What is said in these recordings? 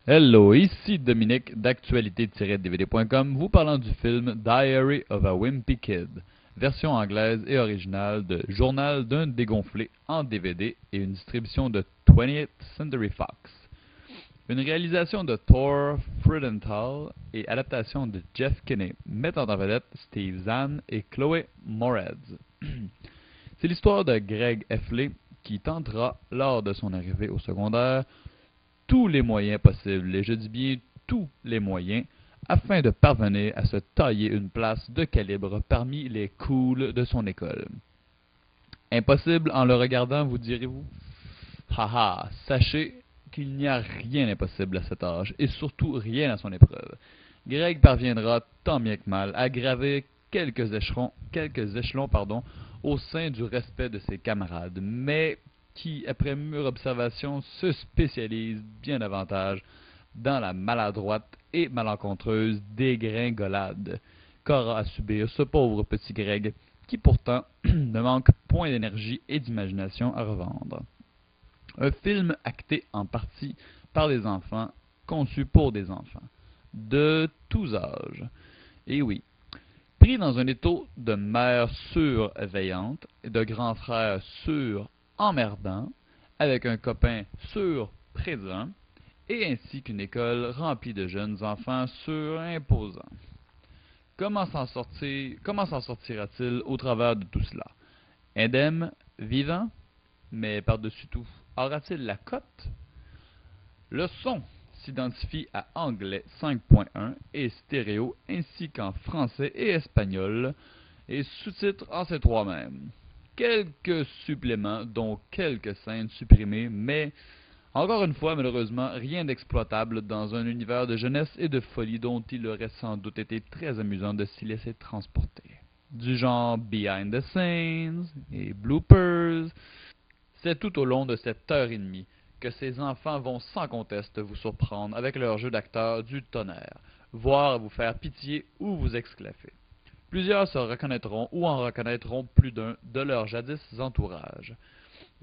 Hello, ici Dominique d'actualité-dvd.com vous parlant du film Diary of a Wimpy Kid, version anglaise et originale de Journal d'un dégonflé en DVD et une distribution de 20th Century Fox. Une réalisation de Thor Freudenthal et adaptation de Jeff Kinney, mettant en vedette Steve Zahn et Chloé Moretz. C'est l'histoire de Greg Heffley qui tentera, lors de son arrivée au secondaire, tous les moyens possibles, et je dis bien tous les moyens, afin de parvenir à se tailler une place de calibre parmi les cools de son école. Impossible en le regardant, vous direz-vous? Haha, sachez qu'il n'y a rien d'impossible à cet âge, et surtout rien à son épreuve. Greg parviendra, tant bien que mal, à graver quelques échelons au sein du respect de ses camarades, mais qui, après mûre observation, se spécialise bien davantage dans la maladroite et malencontreuse dégringolade qu'aura à subir ce pauvre petit Greg, qui pourtant ne manque point d'énergie et d'imagination à revendre. Un film acté en partie par des enfants, conçu pour des enfants, de tous âges. Et oui, pris dans un étau de mère surveillante et de grand frère emmerdant, avec un copain surprésent, et ainsi qu'une école remplie de jeunes enfants surimposants. Comment s'en sortira-t-il au travers de tout cela? Indemne, vivant, mais par-dessus tout, aura-t-il la cote? Le son s'identifie à anglais 5.1 et stéréo ainsi qu'en français et espagnol et sous-titres en ces trois mêmes. Quelques suppléments, dont quelques scènes supprimées, mais encore une fois, malheureusement, rien d'exploitable dans un univers de jeunesse et de folie dont il aurait sans doute été très amusant de s'y laisser transporter. Du genre behind the scenes et bloopers, c'est tout au long de cette heure et demie que ces enfants vont sans conteste vous surprendre avec leur jeu d'acteur du tonnerre, voire vous faire pitié ou vous exclaffer. Plusieurs se reconnaîtront ou en reconnaîtront plus d'un de leur jadis entourage.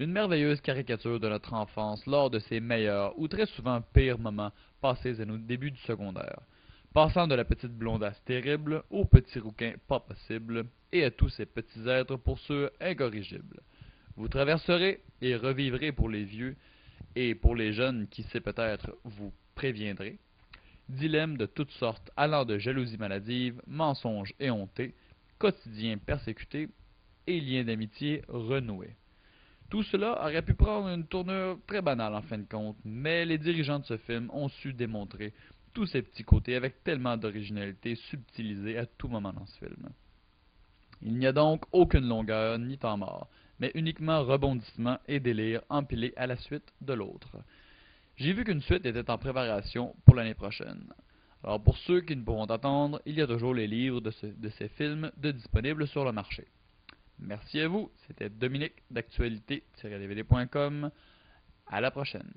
Une merveilleuse caricature de notre enfance lors de ses meilleurs ou très souvent pires moments passés à nos débuts du secondaire, passant de la petite blondasse terrible au petit rouquin pas possible et à tous ces petits êtres pour ceux incorrigibles. Vous traverserez et revivrez pour les vieux et pour les jeunes qui sait peut-être vous préviendrez, dilemmes de toutes sortes allant de jalousie maladive, mensonges éhontés, quotidiens persécutés et liens d'amitié renoués. Tout cela aurait pu prendre une tournure très banale en fin de compte, mais les dirigeants de ce film ont su démontrer tous ces petits côtés avec tellement d'originalité subtilisée à tout moment dans ce film. Il n'y a donc aucune longueur ni temps mort, mais uniquement rebondissements et délires empilés à la suite de l'autre. J'ai vu qu'une suite était en préparation pour l'année prochaine. Alors pour ceux qui ne pourront attendre, il y a toujours les livres de ces films de disponibles sur le marché. Merci à vous, c'était Dominique d'actualité-dvd.com. À la prochaine.